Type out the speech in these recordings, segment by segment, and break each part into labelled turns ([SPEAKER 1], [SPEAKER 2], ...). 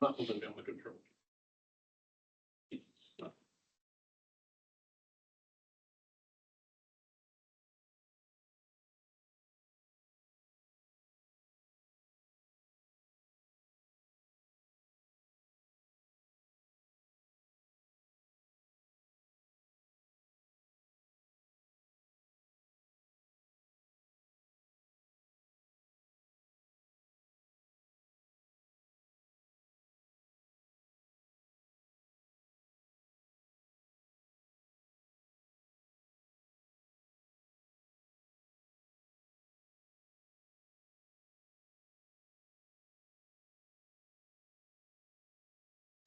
[SPEAKER 1] Not holding down the control.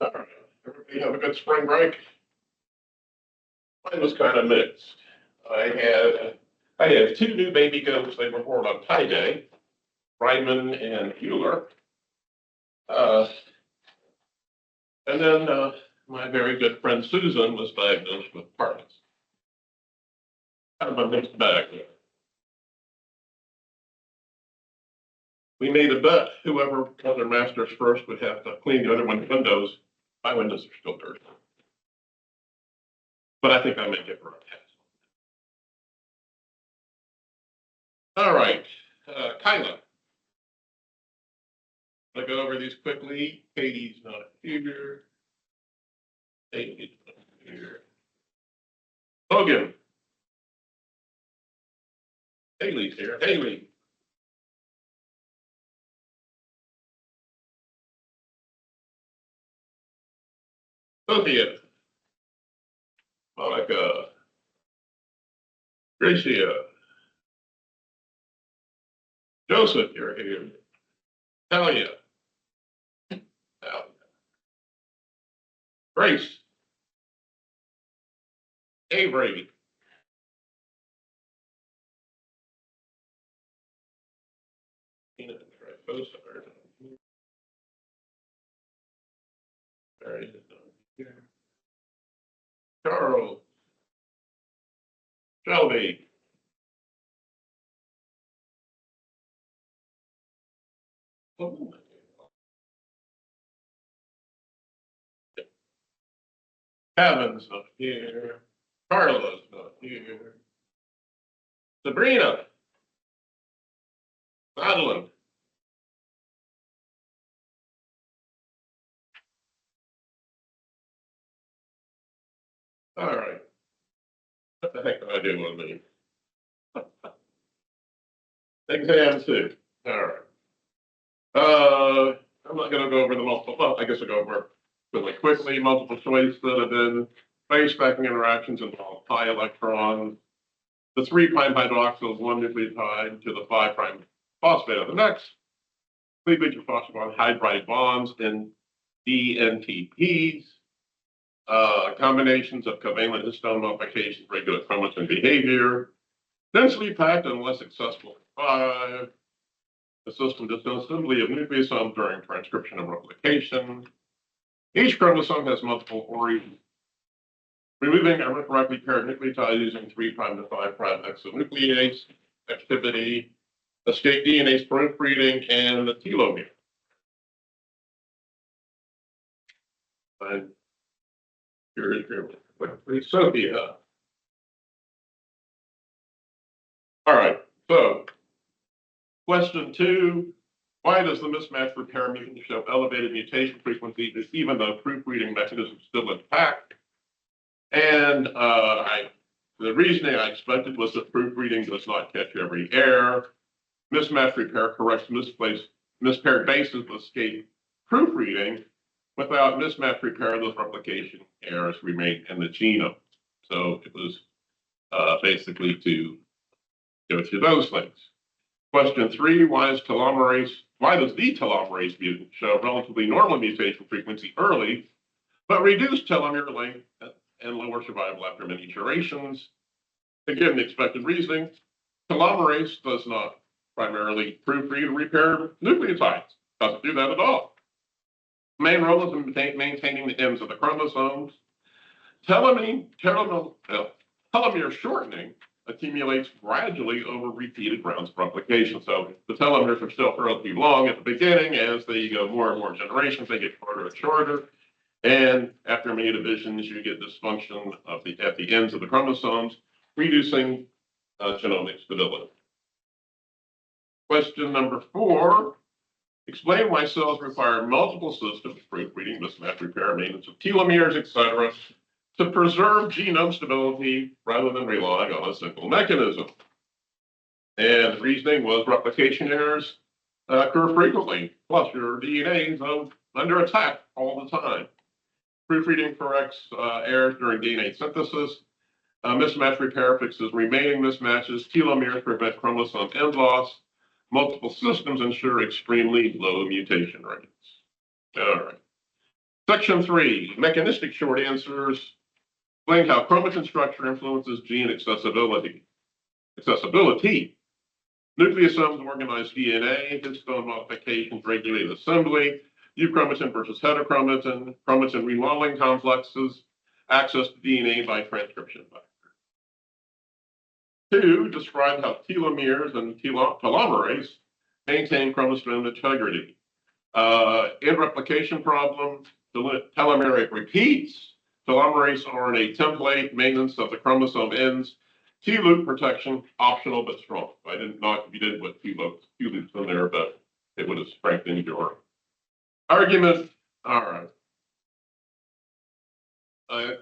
[SPEAKER 1] All right. Everybody have a good spring break? Mine was kind of mixed. I had two new baby goats. They were born on Pi Day, Ryman and Euler. And then my very good friend Susan was diagnosed with Parkinson's. Kind of a mixed bag there. We made a bet whoever got their masters first would have to clean the other one's windows. My windows are still dirty. But I think I may give her a pass. All right, Kyla. I'll go over these quickly. Katie's not here. Katie's not here. Logan. Haley's here. Haley. Sophia. Monica. Gracia. Joseph, you're here. Talia. Grace. Avery. Charles. Shelby. Kevin's not here. Carla's not here. Sabrina. Madeline. All right. What the heck do I do with me? Exam 2. All right. I'm not going to go over the multiple. Well, I guess I'll go over really quickly. Multiple choice that have been phase stacking interactions involve pi electrons. The 3' hydroxyl is one nucleotide to the 5' phosphate of the next. Cleavage of phosphorus hydride bonds in DNTPs. Combinations of covalent histone modifications regulate chromatin behavior. Densely packed and less accessible for 5. The system does no assembly of nucleosomes during transcription and replication. Each chromosome has multiple origins. Removing a correctly paired nucleotide using 3' to 5' exonuclease activity, escape DNA proofreading, and the telomere. And here's Sophia. All right, so question 2, why does the mismatch repair mutant show elevated mutation frequency even though proofreading mechanism is still intact? And the reasoning I expected was that proofreading does not catch every error. Mismatch repair corrects mispaired bases with escape proofreading. Without mismatch repair, those replication errors remain in the genome. So it was basically to go through those things. Question 3, why does the telomerase mutant show relatively normal mutation frequency early, but reduce telomere length and lower survival after many iterations? Again, the expected reasoning, telomerase does not primarily proofread and repair nucleotides. Doesn't do that at all. Main role is in maintaining the ends of the chromosomes. Telomere shortening accumulates gradually over repeated rounds of replication. So the telomeres are still relatively long at the beginning. As they go more and more generations, they get shorter and shorter. And after many divisions, you get dysfunction at the ends of the chromosomes, reducing genomic stability. Question number 4. Explain why cells require multiple systems, proofreading, mismatch repair, maintenance of telomeres, etc., to preserve genome stability rather than relying on a single mechanism. And the reasoning was replication errors occur frequently, plus your DNA is under attack all the time. Proofreading corrects errors during DNA synthesis. Mismatch repair fixes remaining mismatches. Telomeres prevent chromosome end loss. Multiple systems ensure extremely low mutation rates. All right. Section 3, mechanistic short answers. Explain how chromatin structure influences gene accessibility. Nucleosomes organize DNA, histone modifications regulate assembly, euchromatin versus heterochromatin, chromatin remodeling complexes, access to DNA by transcription factor. 2, describe how telomeres and telomerase maintain chromosome integrity. In replication problem, telomeric repeats, telomerase RNA template, maintenance of the chromosome ends, T-loop protection, optional but strong. I didn't know if you did put T-loops in there, but it would have strengthened your argument. All right.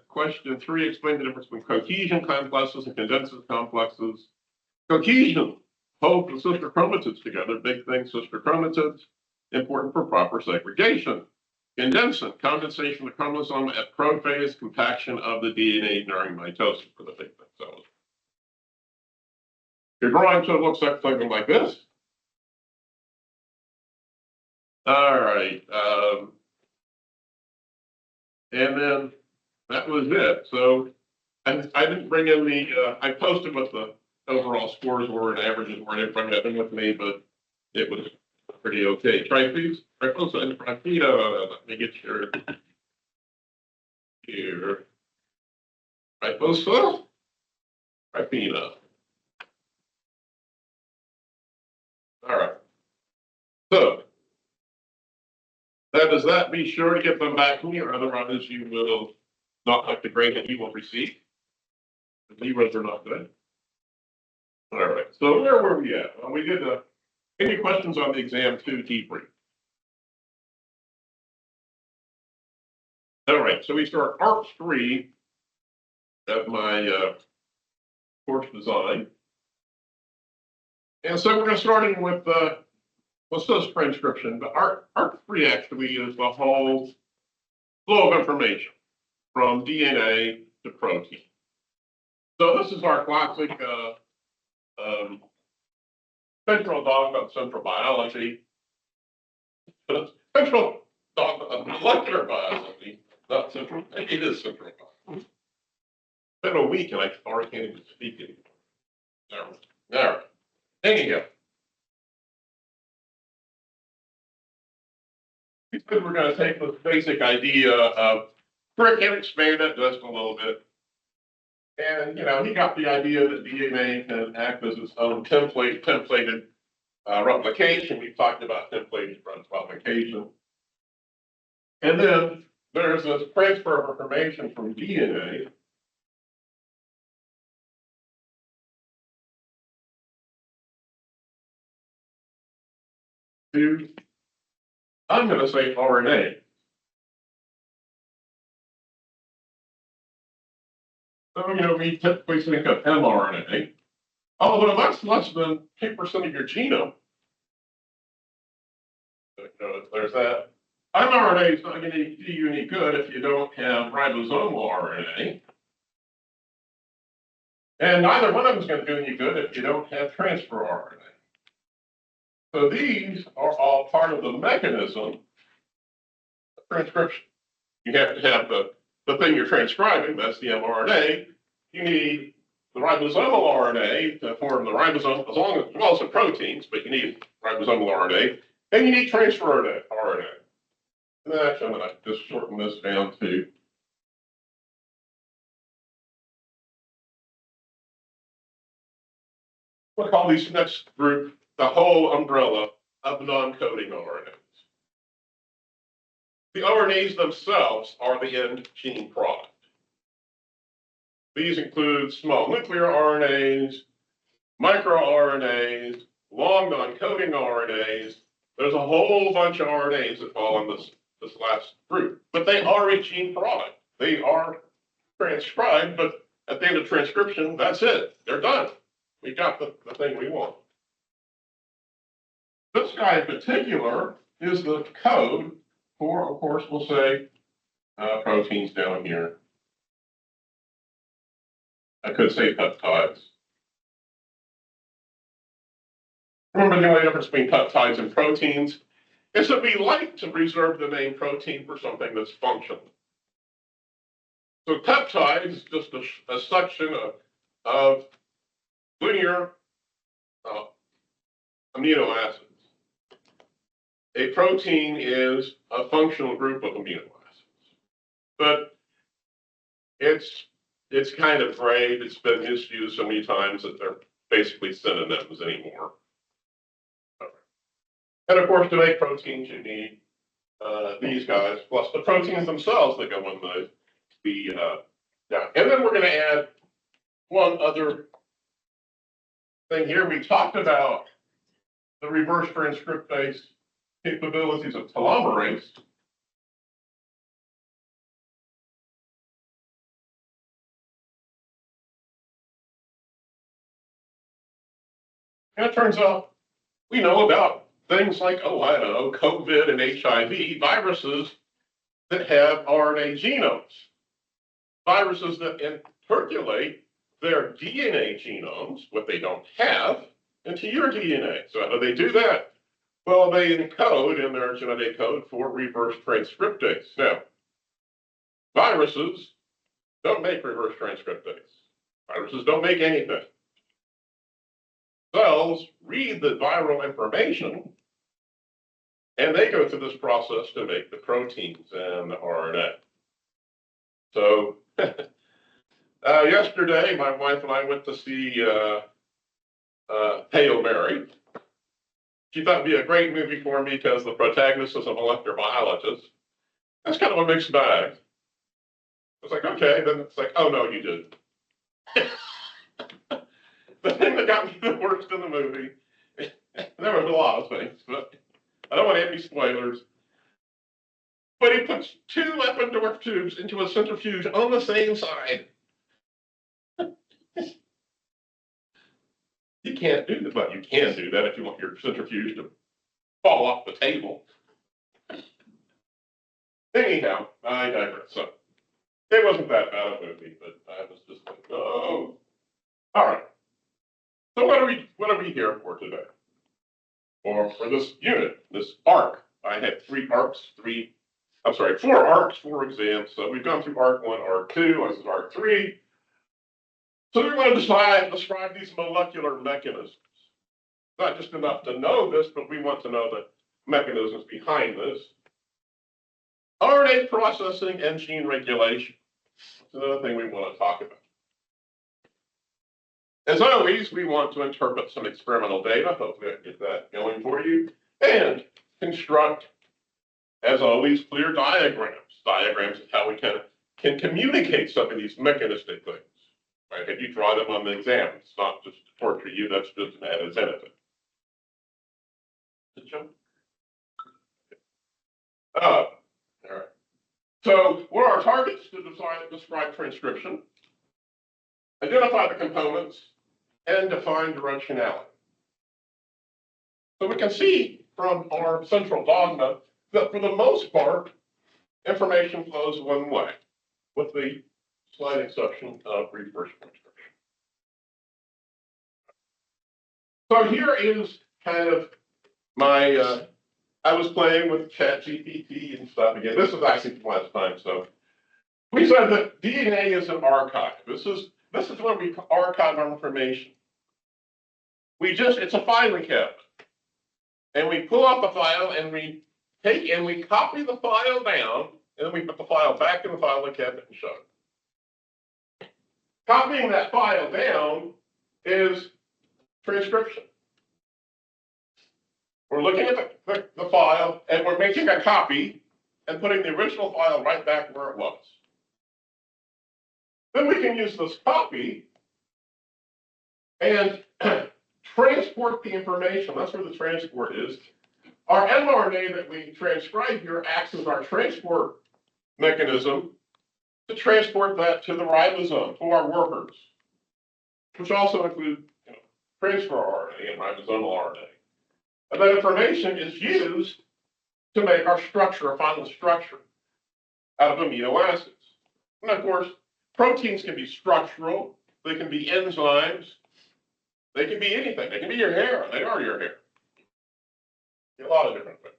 [SPEAKER 1] Question 3, explain the difference between cohesion complexes and condenses complexes. Cohesion holds the sister chromatids together, big thing, sister chromatids, important for proper segregation. Condensate, condensation of the chromosome at prophase, compaction of the DNA during mitosis for the big thing cells. Your drawing should look something like this. All right. And then that was it. So I didn't bring in I posted what the overall scores were and averages were. I didn't bring that in with me, but it was pretty okay. Triphosa and Triphosa. Let me get your here. Triphosa, Triphosa. All right. So does that be sure to get them back to me, or otherwise you will not like the grade that you will receive. The zeros are not good. All right. So where were we at? Well, we did any questions on the exam 2 debrief? All right. So we start part 3 of my course design. And so we're going to start in with well, so is transcription, but art 3 actually is the whole flow of information from DNA to protein. So this is our classic central dogma of central biology. Central dogma of molecular biology, not central. It is central biology. It's been a week and I already can't even speak anymore. All right. Anyhow. We said we're going to take this basic idea of Crick and expand it just a little bit. And, he got the idea that DNA can act as its own templated replication. We talked about templated replication. And then there's this transfer of information from DNA to, I'm going to say RNA. So, we typically think of mRNA, although that's less than 10% of your genome. There's that. mRNA is not going to do you any good if you don't have ribosomal RNA. And neither one of them is going to do any good if you don't have transfer RNA. So these are all part of the mechanism of transcription. You have to have the thing you're transcribing, that's the mRNA. You need the ribosomal RNA to form the ribosome, as well as the proteins, but you need ribosomal RNA, and you need transfer RNA. And then actually, I'm going to just shorten this down to we'll call these next group the whole umbrella of non-coding RNAs. The RNAs themselves are the end gene product. These include small nuclear RNAs, microRNAs, long non-coding RNAs. There's a whole bunch of RNAs that fall in this last group, but they are a gene product. They are transcribed, but at the end of transcription, that's it. They're done. We got the thing we want. This guy in particular is the code for, of course, we'll say proteins down here. I could say peptides. Remember, the only difference between peptides and proteins is that we like to reserve the name protein for something that's functional. So peptide is just a section of linear amino acids. A protein is a functional group of amino acids. But it's kind of gray. It's been misused so many times that they're basically synonyms anymore. And of course, to make proteins, you need these guys, plus the proteins themselves that go in the down. And then we're going to add one other thing here. We talked about the reverse transcriptase capabilities of telomerase. And it turns out we know about things like, oh, I don't know, COVID and HIV, viruses that have RNA genomes, viruses that interpolate their DNA genomes, what they don't have, into your DNA. So how do they do that? Well, they encode in their genetic code for reverse transcriptase. Now, viruses don't make reverse transcriptase. Viruses don't make anything. Cells read the viral information, and they go through this process to make the proteins and the RNA. So yesterday, my wife and I went to see Hail Mary. She thought it'd be a great movie for me because the protagonist is a molecular biologist. That's kind of a mixed bag. I was like, okay, then it's like, oh no, you didn't. The thing that got me the worst in the movie, there was a lot of things, but I don't want any spoilers. But he puts two Eppendorf tubes into a centrifuge on the same side. You can't do that, but you can do that if you want your centrifuge to fall off the table. Anyhow, I digress. So it wasn't that bad a movie, but I was just like, oh. All right. So what are we here for today? Or for this unit, this arc? I had 4 arcs, 4 exams. So we've gone through arc 1, arc 2, this is arc 3. So we want to describe these molecular mechanisms. Not just enough to know this, but we want to know the mechanisms behind this. RNA processing and gene regulation. That's another thing we want to talk about. As always, we want to interpret some experimental data. Hopefully I can get that going for you. And construct, as always, clear diagrams. Diagrams of how we can communicate some of these mechanistic things. Right? And you draw them on the exam. It's not just to torture you, that's just an added benefit. All right. So what are our targets to describe transcription? Identify the components and define directionality. So we can see from our central dogma that for the most part, information flows one way, with the slight exception of reverse transcription. So here is kind of my, I was playing with ChatGPT and stuff again. This was actually from last time. So we said that DNA is an archive. This is where we archive our information. It's a filing cabinet. And we pull out the file and we take and we copy the file down, and then we put the file back in the filing cabinet and show it. Copying that file down is transcription. We're looking at the file, and we're making a copy and putting the original file right back where it was. Then we can use this copy and transport the information. That's where the transport is. Our mRNA that we transcribe here acts as our transport mechanism to transport that to the ribosome, to our workers, which also include transfer RNA and ribosomal RNA. And that information is used to make our structure, our final structure, out of amino acids. And of course, proteins can be structural, they can be enzymes, they can be anything. They can be your hair, and they are your hair. A lot of different things.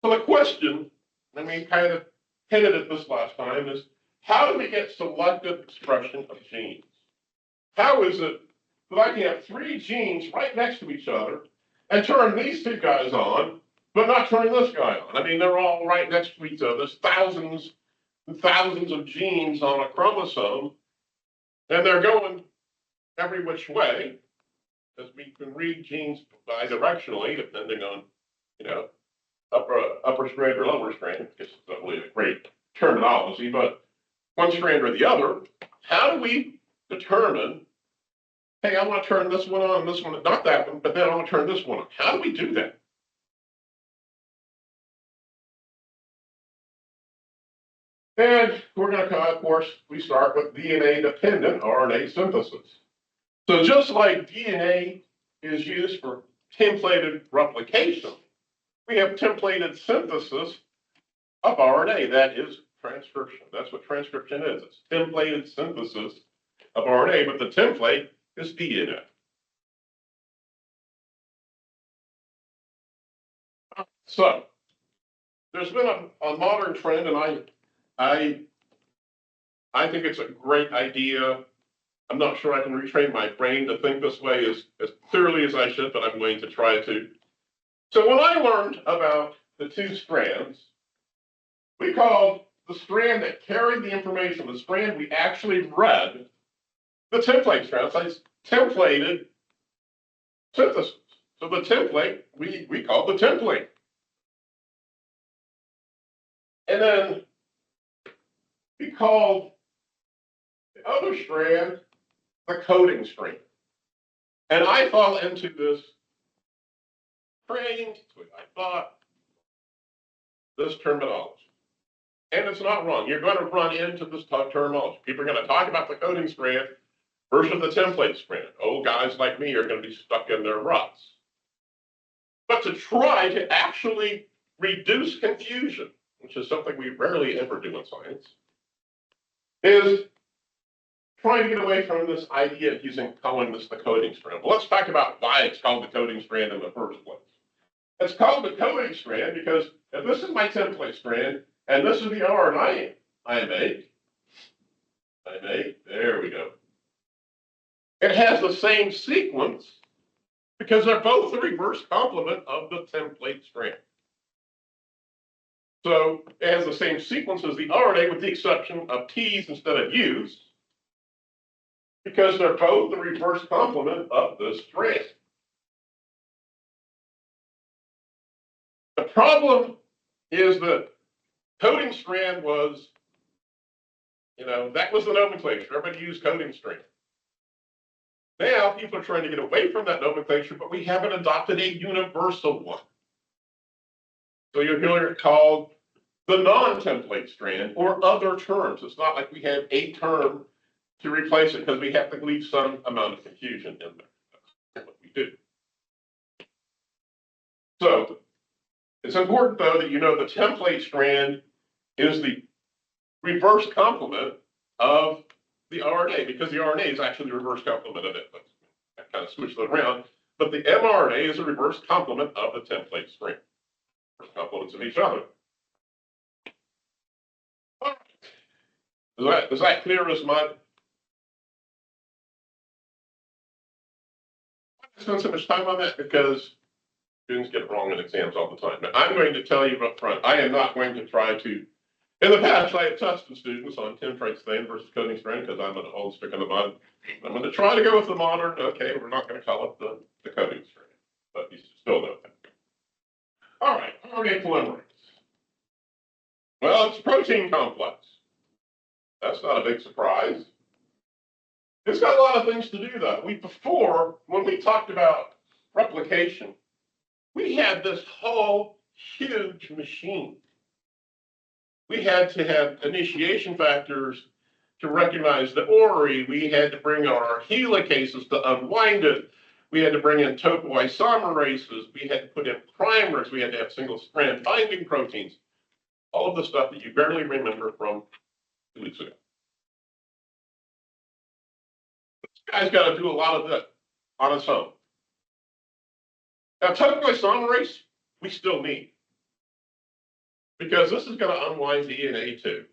[SPEAKER 1] So the question, and we kind of hinted at this last time, is how do we get selective expression of genes? How is it that I can have 3 genes right next to each other and turn these 2 guys on, but not turn this guy on? I mean, they're all right next to each other. There's thousands and thousands of genes on a chromosome, and they're going every which way, as we can read genes bidirectionally, depending on, upper strand or lower strand. It's not really a great terminology, but one strand or the other. How do we determine, hey, I want to turn this one on and this one, not that one, but then I want to turn this one on? How do we do that? And we're going to, of course, we start with DNA-dependent RNA synthesis. So just like DNA is used for templated replication, we have templated synthesis of RNA. That is transcription. That's what transcription is. It's templated synthesis of RNA, but the template is DNA. So there's been a modern trend, and I think it's a great idea. I'm not sure I can retrain my brain to think this way as clearly as I should, but I'm going to try to. So when I learned about the 2 strands, we called the strand that carried the information, the strand we actually read, the template strand. It's templated synthesis. So the template, we called the template. And then we called the other strand the coding strand. And I fall into this trained, I thought, this terminology. And it's not wrong. You're going to run into this terminology. People are going to talk about the coding strand versus the template strand. Old guys like me are going to be stuck in their ruts. But to try to actually reduce confusion, which is something we rarely ever do in science, is trying to get away from this idea of calling this the coding strand. Well, let's talk about why it's called the coding strand in the first place. It's called the coding strand because if this is my template strand, and this is the RNA I make, there we go. It has the same sequence because they're both the reverse complement of the template strand. So it has the same sequence as the RNA with the exception of T's instead of U's, because they're both the reverse complement of this strand. The problem is that coding strand was, that was the nomenclature. Everybody used coding strand. Now people are trying to get away from that nomenclature, but we haven't adopted a universal one. So you'll hear it called the non-template strand or other terms. It's not like we have a term to replace it because we have to leave some amount of confusion in there. That's what we do. So it's important, though, that you know the template strand is the reverse complement of the RNA, because the RNA is actually the reverse complement of it. I kind of switched it around, but the mRNA is a reverse complement of the template strand. Complements of each other. All right. Is that clear as mud? I spend so much time on that because students get it wrong in exams all the time. But I'm going to tell you up front, I am not going to try to In the past, I have tested students on tin-trade strand versus coating strand because I'm an old stick in the mud. I'm going to try to go with the modern. Okay, we're not going to call it the coating strand, but you still know that. All right, RNA polymerase. Well, it's a protein complex. That's not a big surprise. It's got a lot of things to do, though. Before, when we talked about replication, we had this whole huge machine. We had to have initiation factors to recognize the ORI. We had to bring our helicases to unwind it. We had to bring in topoisomerases. We had to put in primers. We had to have single strand binding proteins. All of the stuff that you barely remember from 2 weeks ago. This guy's got to do a lot of that on its own. Now, topoisomerase, we still need. Because this is going to unwind DNA too.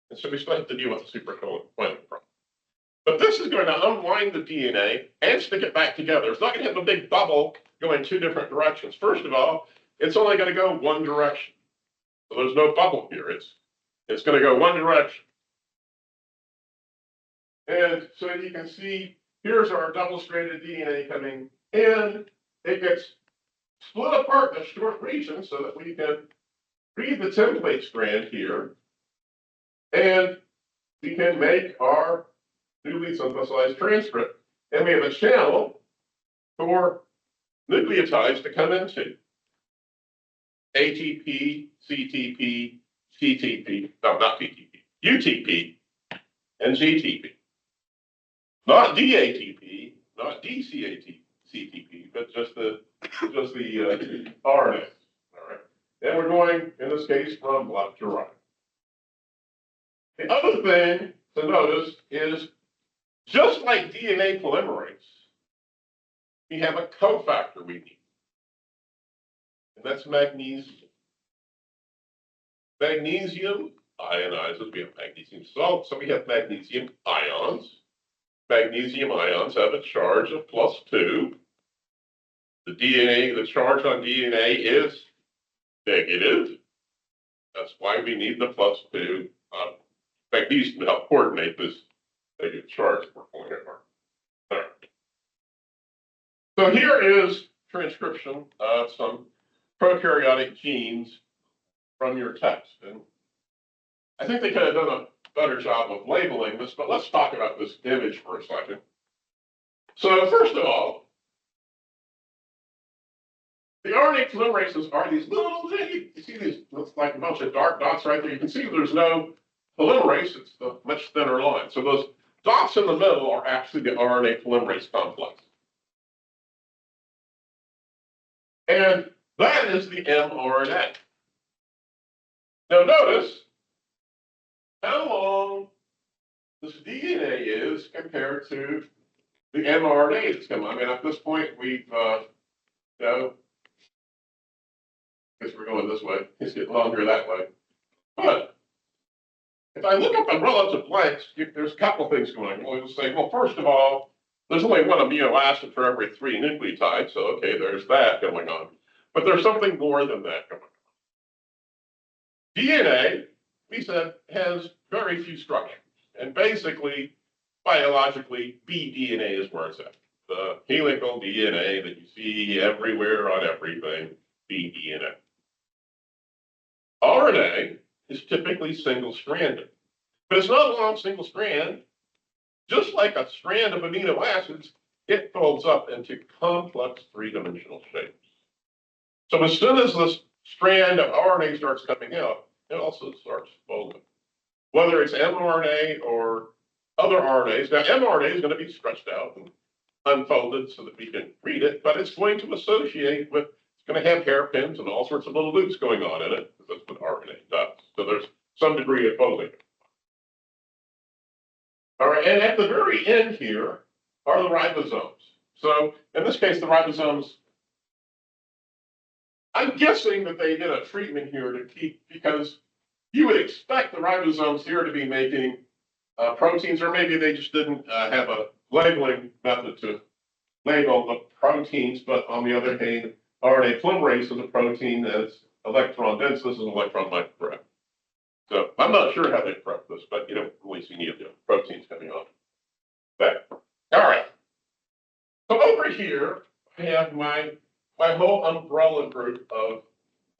[SPEAKER 1] And so we still have to deal with the supercoiling problem. But this is going to unwind the DNA and stick it back together. It's not going to have a big bubble going 2 different directions. First of all, it's only going to go one direction. So there's no bubble here. It's going to go one direction. And so you can see, here's our double-stranded DNA coming in. It gets split apart in a short region so that we can read the template strand here, and we can make our newly synthesized transcript. And we have a channel for nucleotides to come into. ATP, CTP, TTP, no, not PTP, UTP, and GTP. Not DATP, not DCATP, but just the RNA. All right. And we're going, in this case, from left to right. The other thing to notice is, just like DNA polymerase, we have a cofactor we need. And that's magnesium. Magnesium ionizes. We have magnesium salt, so we have magnesium ions. Magnesium ions have a charge of +2. The DNA, the charge on DNA is negative. That's why we need the +2 magnesium to help coordinate this negative charge we're pulling apart. All right. So here is transcription of some prokaryotic genes from your text. And I think they could have done a better job of labeling this, but let's talk about this image for a second. So first of all, the RNA polymerases are these little, you see these, looks like a bunch of dark dots right there. You can see there's no polymerase, it's the much thinner line. So those dots in the middle are actually the RNA polymerase complex. And that is the mRNA. Now notice how long this DNA is compared to the mRNA that's come. I mean, at this point, we've, I guess we're going this way. It's getting longer that way. But if I look at the relative lengths, there's a couple of things going on. We'll say, well, first of all, there's only one amino acid for every 3 nucleotides. So, okay, there's that going on. But there's something more than that going on. DNA, we said, has very few structures. And basically, biologically, bDNA is where it's at. The helical DNA that you see everywhere on everything, bDNA. RNA is typically single-stranded, but it's not a long single strand. Just like a strand of amino acids, it folds up into complex 3-dimensional shapes. So as soon as this strand of RNA starts coming out, it also starts folding. Whether it's mRNA or other RNAs. Now, mRNA is going to be stretched out and unfolded so that we can read it, but it's going to associate with, it's going to have hairpins and all sorts of little loops going on in it, because that's what RNA does. So there's some degree of folding. All right, and at the very end here are the ribosomes. So in this case, the ribosomes, I'm guessing that they did a treatment here to keep, because you would expect the ribosomes here to be making proteins, or maybe they just didn't have a labeling method to label the proteins, but on the other hand, RNA polymerase is a protein that's electron dense. This is an electron micrograph. So I'm not sure how they prep this, but you don't really see any of the proteins coming off. But all right. So over here, I have my whole umbrella group of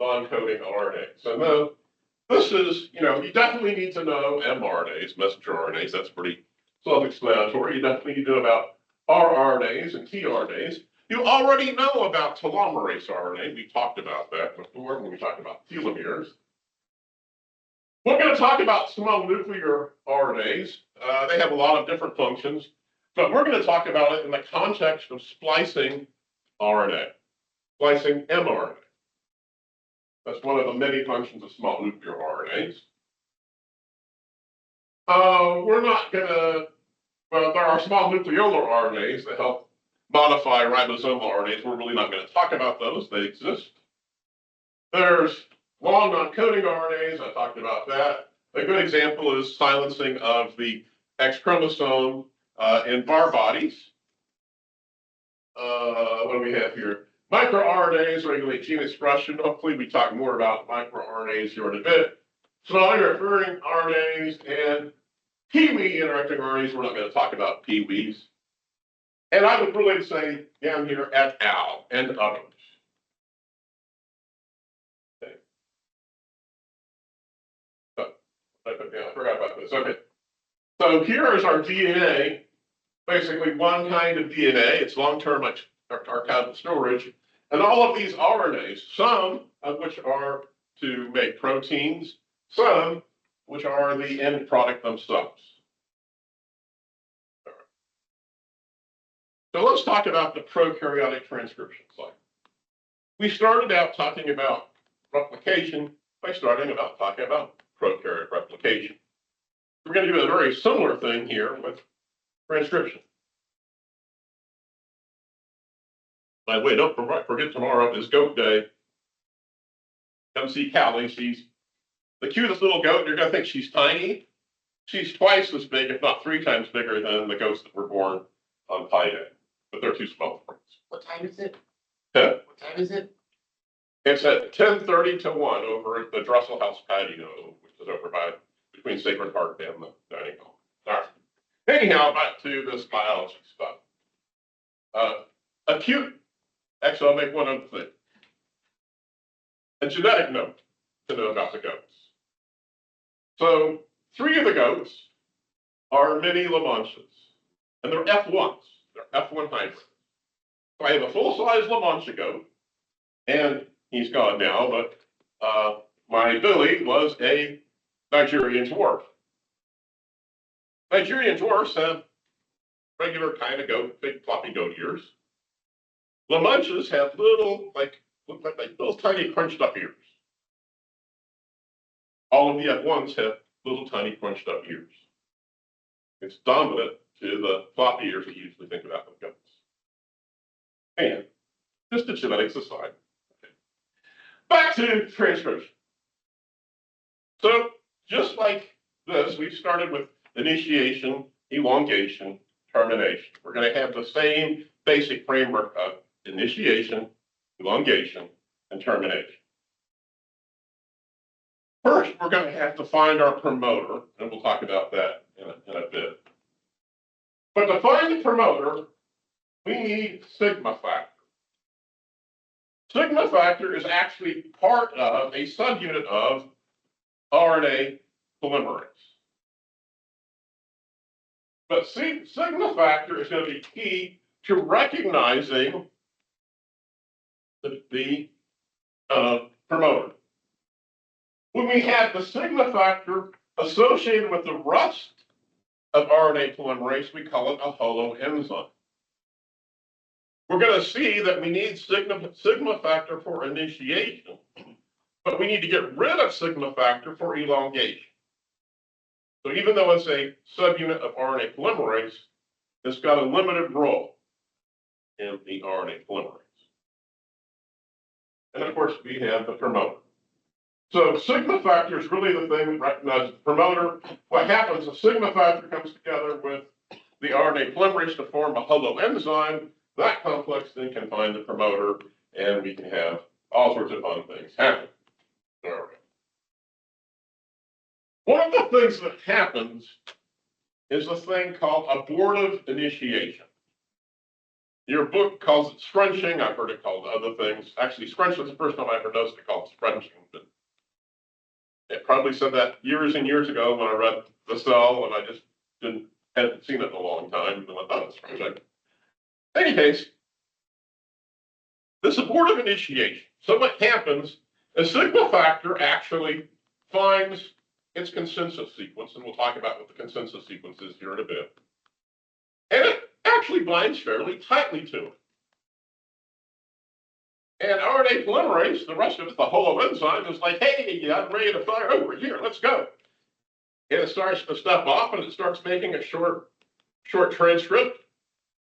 [SPEAKER 1] non-coding RNAs. So no, this is, you definitely need to know mRNAs, messenger RNAs. That's pretty self-explanatory. You definitely need to know about rRNAs and tRNAs. You already know about telomerase RNA. We talked about that before when we talked about telomeres. We're going to talk about small nuclear RNAs. They have a lot of different functions, but we're going to talk about it in the context of splicing RNA, splicing mRNA. That's one of the many functions of small nuclear RNAs. We're not going to, well, there are small nucleolar RNAs that help modify ribosomal RNAs. We're really not going to talk about those. They exist. There's long non-coding RNAs. I talked about that. A good example is silencing of the X chromosome in bar bodies. What do we have here? MicroRNAs regulate gene expression. Hopefully, we talk more about microRNAs here in a bit. Small interfering RNAs and Pee-wee interacting RNAs. We're not going to talk about Pee-wees. And I would really say down here et al. And others. Okay. Yeah, I forgot about this. Okay. So here is our DNA. Basically, one kind of DNA. It's long-term archival storage. And all of these RNAs, some of which are to make proteins, some which are the end product themselves. So let's talk about the prokaryotic transcription cycle. We started out talking about replication by talking about prokaryotic replication. We're going to do a very similar thing here with transcription. By the way, don't forget tomorrow is goat day. Come see Callie. She's the cutest little goat. You're going to think she's tiny. She's twice as big, if not 3 times bigger than the goats that were born on Pi Day. But they're too small for us.
[SPEAKER 2] What time is it?
[SPEAKER 1] Huh?
[SPEAKER 2] What time is it?
[SPEAKER 1] It's at 10:30 to 1 over at the Drussel House patio, which is over by between Sacred Heart and the dining hall. All right. Anyhow, back to this biology stuff. Actually, I'll make one other thing. A genetic note to know about the goats. So 3 of the goats are mini Lamanches, and they're F1s. They're F1 hybrids. So I have a full-size La Mancha goat, and he's gone now, but my Billy was a Nigerian dwarf. Nigerian dwarfs have regular kind of goat, big floppy goat ears. La Manchas have look like little tiny crunched up ears. All of the F1s have little tiny crunched up ears. It's dominant to the floppy ears that you usually think about with goats. And just the genetics aside. Okay. Back to transcription. So just like this, we started with initiation, elongation, termination. We're going to have the same basic framework of initiation, elongation, and termination. First, we're going to have to find our promoter, and we'll talk about that in a bit. But to find the promoter, we need sigma factor. Sigma factor is actually part of a subunit of RNA polymerase. But sigma factor is going to be key to recognizing the promoter. When we have the sigma factor associated with the rest of RNA polymerase, we call it a holoenzyme. We're going to see that we need sigma factor for initiation, but we need to get rid of sigma factor for elongation. So even though it's a subunit of RNA polymerase, it's got a limited role in the RNA polymerase. And of course, we have the promoter. So sigma factor is really the thing that recognizes the promoter. What happens is sigma factor comes together with the RNA polymerase to form a holoenzyme. That complex then can find the promoter, and we can have all sorts of fun things happen. All right. One of the things that happens is a thing called abortive initiation. Your book calls it scrunching. I've heard it called other things. Actually, scrunch was the first time I ever noticed it called scrunching. But it probably said that years and years ago when I read The Cell, and I just hadn't seen it in a long time. And I thought it was scrunching. In any case, this abortive initiation. So what happens, a sigma factor actually finds its consensus sequence, and we'll talk about what the consensus sequence is here in a bit. And it actually binds fairly tightly to it. And RNA polymerase, the rest of it, the whole enzyme, is like, hey, I'm ready to fire over here, let's go. And it starts to step off and it starts making a short transcript,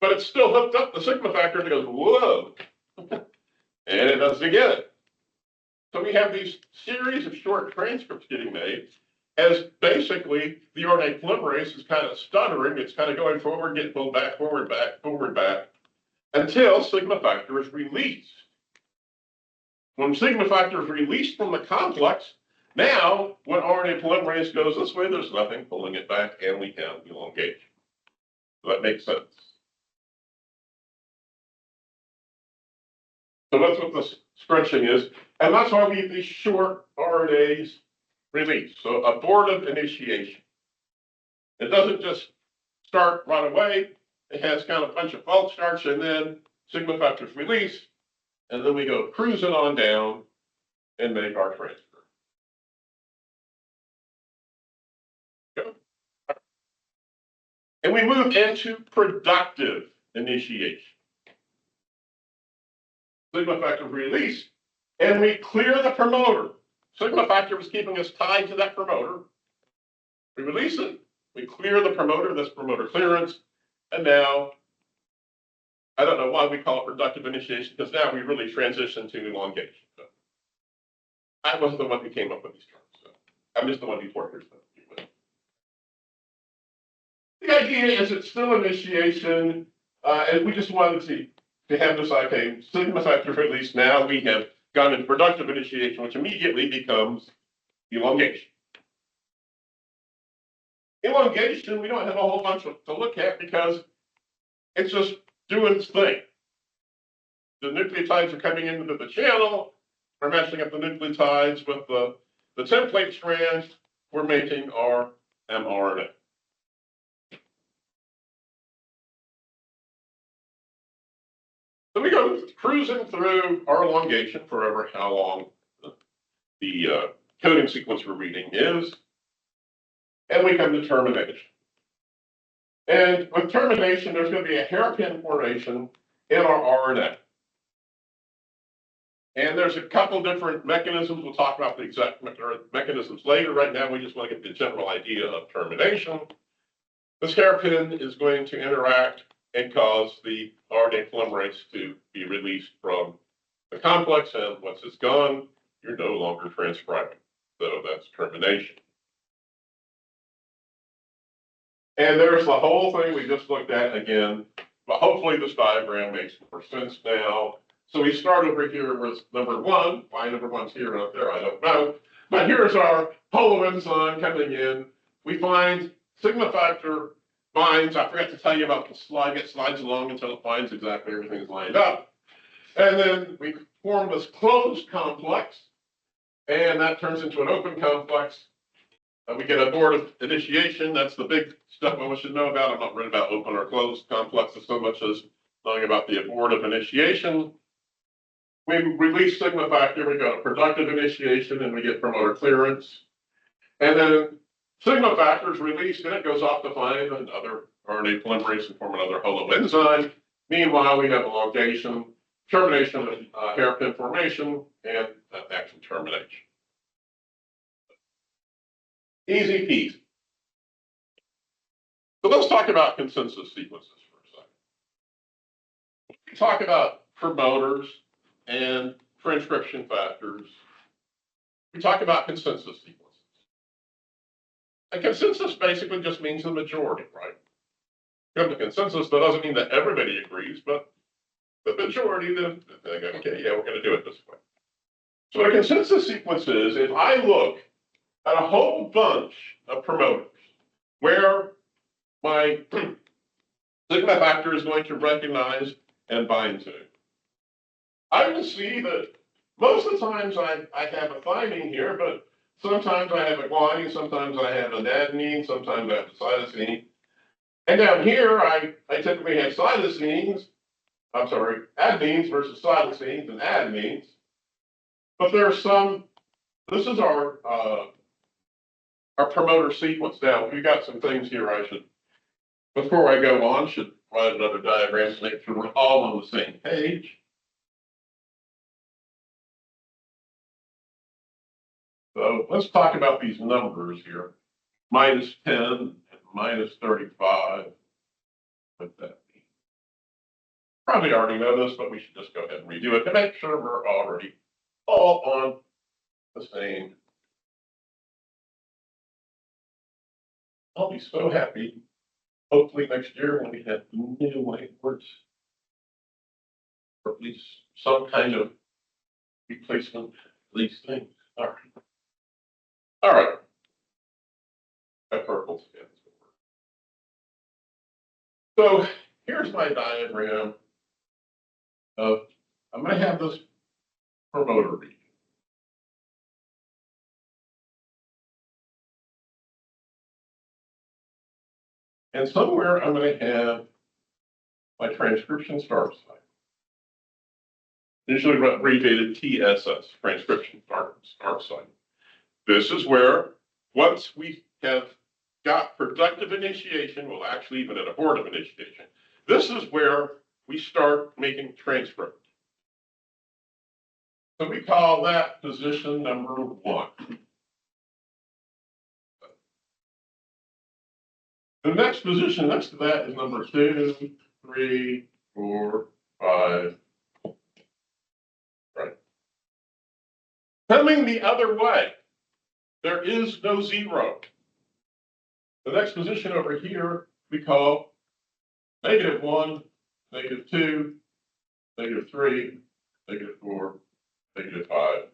[SPEAKER 1] but it's still hooked up the sigma factor and it goes, whoa. And it does it again. So we have these series of short transcripts getting made as basically the RNA polymerase is kind of stuttering. It's kind of going forward, getting pulled back, forward, back, until sigma factor is released. When sigma factor is released from the complex, now when RNA polymerase goes this way, there's nothing pulling it back, and we have elongation. Does that make sense? So that's what the scrunching is, and that's why we have these short RNAs released. So abortive initiation. It doesn't just start right away. It has kind of a bunch of false starts, and then sigma factors release, and then we go cruising on down and make our transfer. And we move into productive initiation. Sigma factor release, and we clear the promoter. Sigma factor was keeping us tied to that promoter. We release it, we clear the promoter, this promoter clearance, and now, I don't know why we call it productive initiation, because now we really transition to elongation. So I wasn't the one who came up with these terms, so I'm just the one who's workers. The idea is it's still initiation, and we just wanted to have this like a sigma factor release. Now we have gone into productive initiation, which immediately becomes elongation. Elongation, we don't have a whole bunch to look at because it's just doing its thing. The nucleotides are coming into the channel, we're matching up the nucleotides with the template strands, we're making our mRNA. So we go cruising through our elongation forever how long the coding sequence we're reading is, and we come to termination. And with termination, there's going to be a hairpin formation in our RNA. And there's a couple different mechanisms. We'll talk about the exact mechanisms later. Right now, we just want to get the general idea of termination. This hairpin is going to interact and cause the RNA polymerase to be released from the complex, and once it's gone, you're no longer transcribing. So that's termination. And there's the whole thing we just looked at again, but hopefully this diagram makes more sense now. So we start over here with number one. Why number one's here and up there, I don't know. But here's our holoenzyme coming in. We find sigma factor binds. I forgot to tell you about the slide. It slides along until it finds exactly everything is lined up. And then we form this closed complex, and that turns into an open complex. We get abortive initiation. That's the big stuff I should know about. I'm not worried about open or closed complexes so much as knowing about the abortive initiation. We release sigma factor. We go to productive initiation, and we get promoter clearance. And then sigma factor is released, and it goes off to find another RNA polymerase and form another holoenzyme. Meanwhile, we have elongation, termination of hairpin formation, and actual termination. Easy peasy. So let's talk about consensus sequences for a second. We talk about promoters and transcription factors. We talk about consensus sequences. A consensus basically just means the majority, right? Come to consensus, that doesn't mean that everybody agrees, but the majority, they go, okay, yeah, we're going to do it this way. So a consensus sequence is, if I look and a whole bunch of promoters where my sigma factor is going to recognize and bind to. I will see that most of the times I have a thymine here, but sometimes I have a guanine, sometimes I have an adenine, sometimes I have a cytosine. And down here, I typically have adenines versus cytosines and adenines. But there are some, this is our promoter sequence. Now, we've got some things here I should, before I go on, should write another diagram to make sure we're all on the same page. So let's talk about these numbers here. -10 and -35. What that means? Probably already know this, but we should just go ahead and redo it to make sure we're already all on the same. I'll be so happy, hopefully next year when we have new whiteboards, or at least some kind of replacement of these things. All right. All right. That purple's again. So here's my diagram of, I'm going to have this promoter region. And somewhere I'm going to have my transcription start site. Usually abbreviated TSS, transcription start site. This is where, once we have got productive initiation, well, actually even an abortive initiation, this is where we start making transcript. So we call that position number 1. The next position next to that is number 2, 3, 4, 5. Right. Coming the other way, there is no 0. The next position over here we call -1, -2, -3, -4, -5.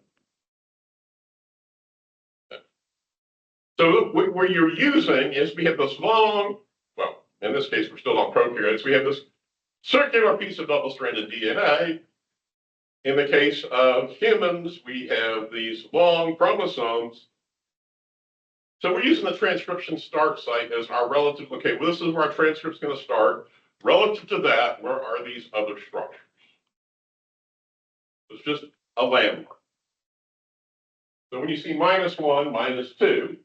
[SPEAKER 1] So what you're using is we have this long, well, in this case, we're still on prokaryotes. We have this circular piece of double-stranded DNA. In the case of humans, we have these long chromosomes. So we're using the transcription start site as our relative, okay, well, this is where our transcript's going to start. Relative to that, where are these other structures? It's just a landmark. So when you see -1, -2,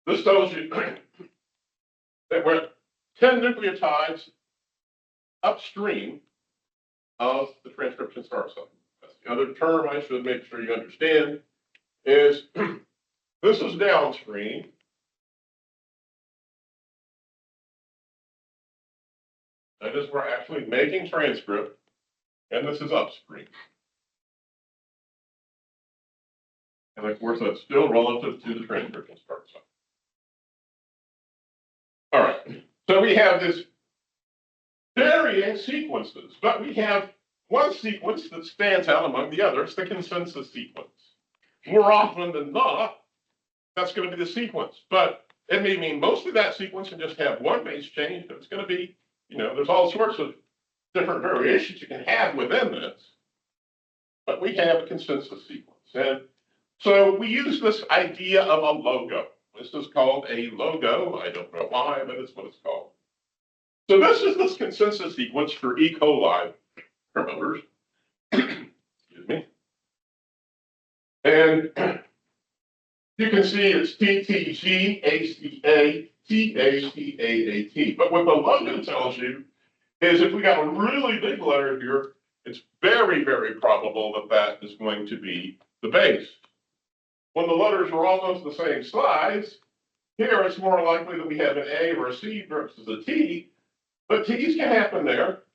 [SPEAKER 1] this tells you that we're 10 nucleotides upstream of the transcription start site. That's the other term I should make sure you understand is this is downstream. That is we're actually making transcript, and this is upstream. And of course, that's still relative to the transcription start site. All right, so we have this varying sequences, but we have one sequence that stands out among the others, the consensus sequence. More often than not, that's going to be the sequence, but it may mean most of that sequence can just have one base change, but it's going to be, there's all sorts of different variations you can have within this, but we have a consensus sequence. And so we use this idea of a logo. This is called a logo. I don't know why, but it's what it's called. So this is this consensus sequence for E. coli promoters. Excuse me. And you can see it's TTG, ACA, TACAAT. But what the logo tells you is if we got a really big letter here, it's very, very probable that that is going to be the base. When the letters are almost the same size, here it's more likely that we have an A or a C versus a T, but T's can happen there.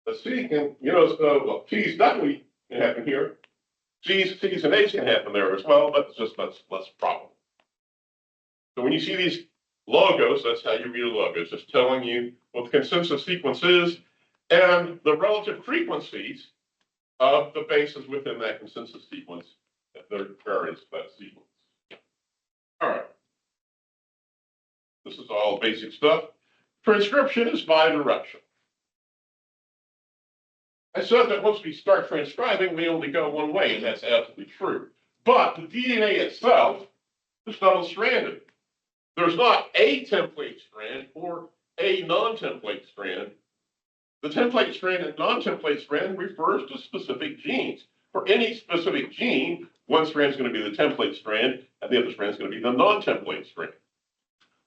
[SPEAKER 1] The C can, well, T's definitely can happen here. C's and A's can happen there as well, but it's just less probable. So when you see these logos, that's how you read a logo. It's just telling you what the consensus sequence is and the relative frequencies of the bases within that consensus sequence at their variants of that sequence. All right. This is all basic stuff. Transcription is bidirectional. I said that once we start transcribing, we only go one way, and that's absolutely true. But the DNA itself is double-stranded. There's not a template strand or a non-template strand. The template strand and non-template strand refers to specific genes. For any specific gene, one strand is going to be the template strand, and the other strand is going to be the non-template strand.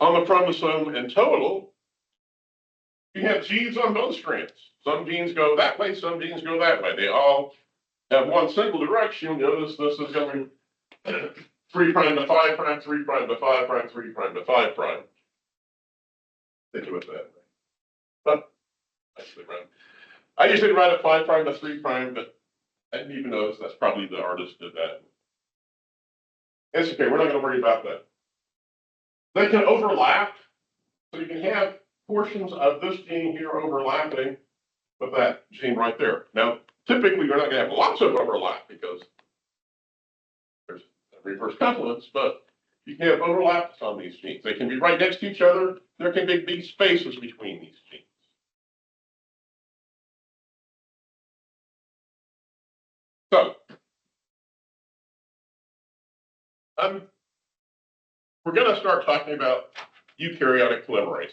[SPEAKER 1] On the chromosome in total, you have genes on both strands. Some genes go that way, some genes go that way. They all have one single direction. Notice this is going 3' to 5', 3' to 5', 3' to 5'. Think of it that way. But I usually write it 5' to 3', but I didn't even notice that's probably the artist did that. It's okay, we're not going to worry about that. They can overlap, so you can have portions of this gene here overlapping with that gene right there. Now, typically, you're not going to have lots of overlap because there's reverse complements, but you can have overlaps on these genes. They can be right next to each other. There can be big spaces between these genes. So, we're going to start talking about eukaryotic polymerase.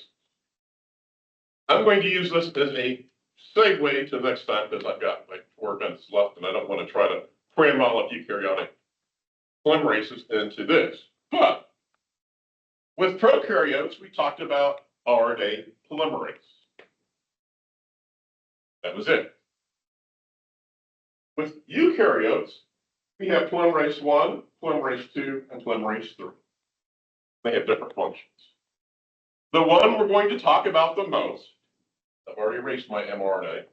[SPEAKER 1] I'm going to use this as a segue to next time because I've got like 4 minutes left and I don't want to try to cram all of eukaryotic polymerases into this. But with prokaryotes, we talked about RNA polymerase. That was it. With eukaryotes, we have polymerase 1, polymerase 2, and polymerase 3. They have different functions. The one we're going to talk about the most, I've already erased my mRNA,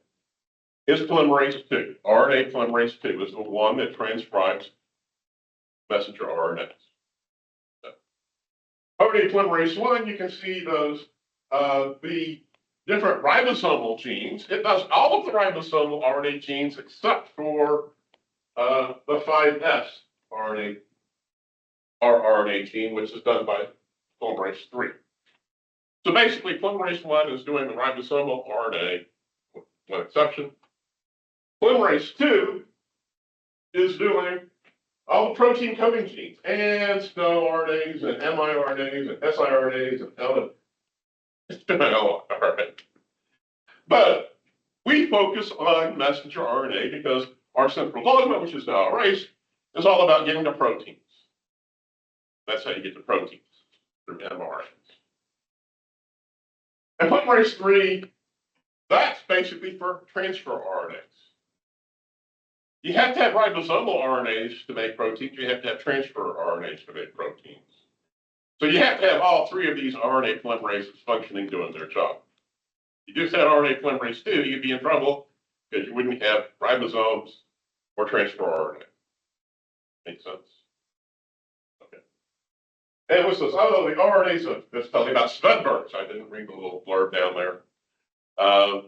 [SPEAKER 1] is polymerase 2. RNA polymerase 2 is the one that transcribes messenger RNAs. So, RNA polymerase 1, you can see those, the different ribosomal genes. It does all of the ribosomal RNA genes except for the 5S rRNA gene, which is done by polymerase 3. So basically, polymerase 1 is doing the ribosomal RNA, with one exception. Polymerase 2 is doing all the protein coding genes, and RNAs, and miRNAs, and siRNAs, and LNPs. It's been a lot, all right. But we focus on messenger RNA because our central dogma, which is now erased, is all about getting to proteins. That's how you get to proteins, through mRNAs. And polymerase 3, that's basically for transfer RNAs. You have to have ribosomal RNAs to make proteins. You have to have transfer RNAs to make proteins. So you have to have all 3 of these RNA polymerases functioning, doing their job. If you just had RNA polymerase 2, you'd be in trouble because you wouldn't have ribosomes or transfer RNA. Make sense? Okay. And what's this? Oh, the RNAs, that's telling me about Svedbergs. I didn't read the little blurb down there. I've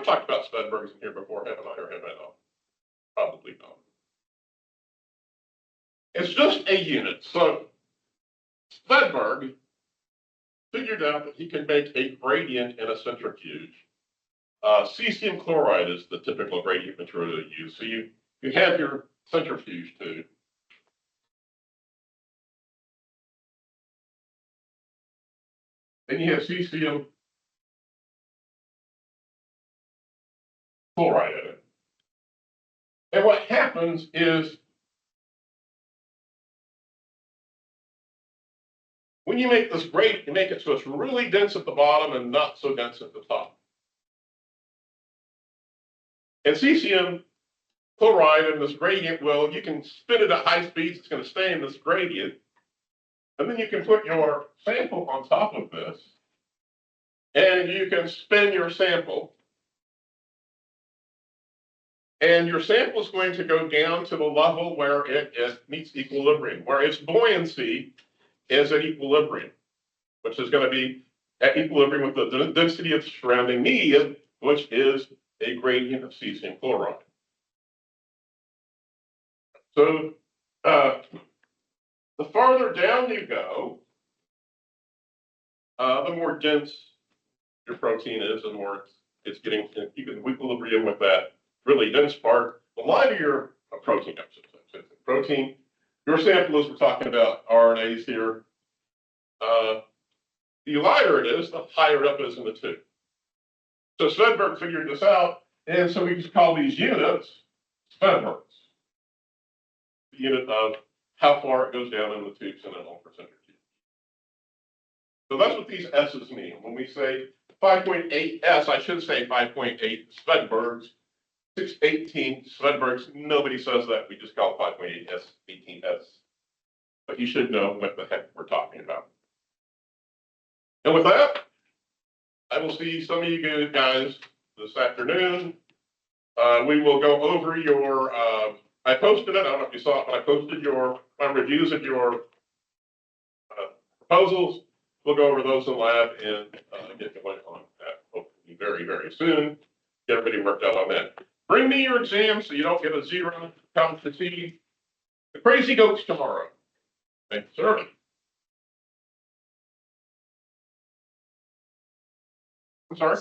[SPEAKER 1] talked about Svedbergs in here before, haven't I, or have I not? Probably not. It's just a unit. So Svedberg figured out that he can make a gradient in a centrifuge. Cesium chloride is the typical gradient material to use. So you have your centrifuge too. Then you have cesium chloride in it. And what happens is when you make this gradient, you make it so it's really dense at the bottom and not so dense at the top. And cesium chloride in this gradient, well, you can spin it at high speeds, it's going to stay in this gradient. And then you can put your sample on top of this, and you can spin your sample. And your sample is going to go down to the level where it meets equilibrium, where its buoyancy is at equilibrium, which is going to be at equilibrium with the density of the surrounding medium, which is a gradient of cesium chloride. So the farther down you go, the more dense your protein is, and more it's getting, you can equilibrium with that really dense part. The lighter your protein, your sample is, we're talking about RNAs here. The lighter it is, the higher up it is in the tube. So Svedberg figured this out, and so we just call these units Svedbergs. The unit of how far it goes down in the tubes in an ultracentrifuge. So that's what these S's mean. When we say 5.8 S, I should say 5.8 Svedbergs, 618 Svedbergs. Nobody says that. We just call it 5.8 S, 18 S. But you should know what the heck we're talking about. And with that, I will see some of you guys this afternoon. We will go over your, I posted it, I don't know if you saw it, but I posted my reviews of your proposals. We'll go over those in lab and get going on that hopefully very, very soon. Get everybody worked out on that. Bring me your exam so you don't get a 0 come to see the crazy goats tomorrow. Thanks, sir. I'm sorry.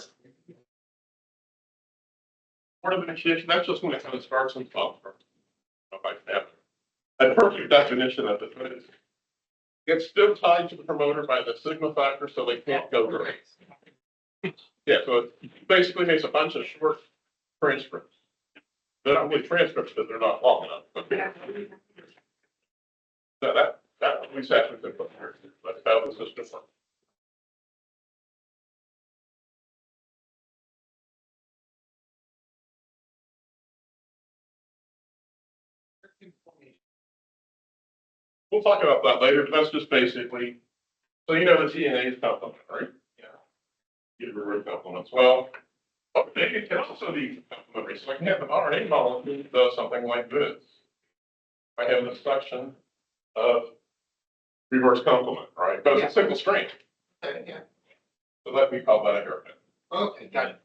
[SPEAKER 1] Part of initiation, that's just when it kind of starts and stops. If I can have a perfect definition of it, but it's still tied to the promoter by the sigma factor, so they can't go great. Yeah, so it basically makes a bunch of short transcripts. They're not really transcripts because they're not long enough. But so that we actually could put here. That's how the system works. We'll talk about that later, but that's just basically, so you know the DNA is complement, right? Yeah. Get rid of complements. Well, it can also be complementary. So I can have an RNA molecule that does something like this. I have this section of reverse complement, right? But it's a single strand. Yeah. So let me call that a hairpin. Okay, got it.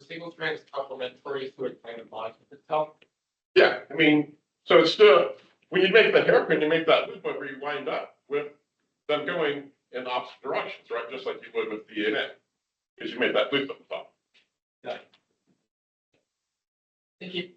[SPEAKER 2] Single strand is complementary to a kind of molecule itself.
[SPEAKER 1] Yeah, I mean, so it's still, when you make the hairpin, you make that loop where you wind up with them going in opposite directions, right? Just like you would with DNA, because you made that loop at the top.
[SPEAKER 2] Yeah. Thank you.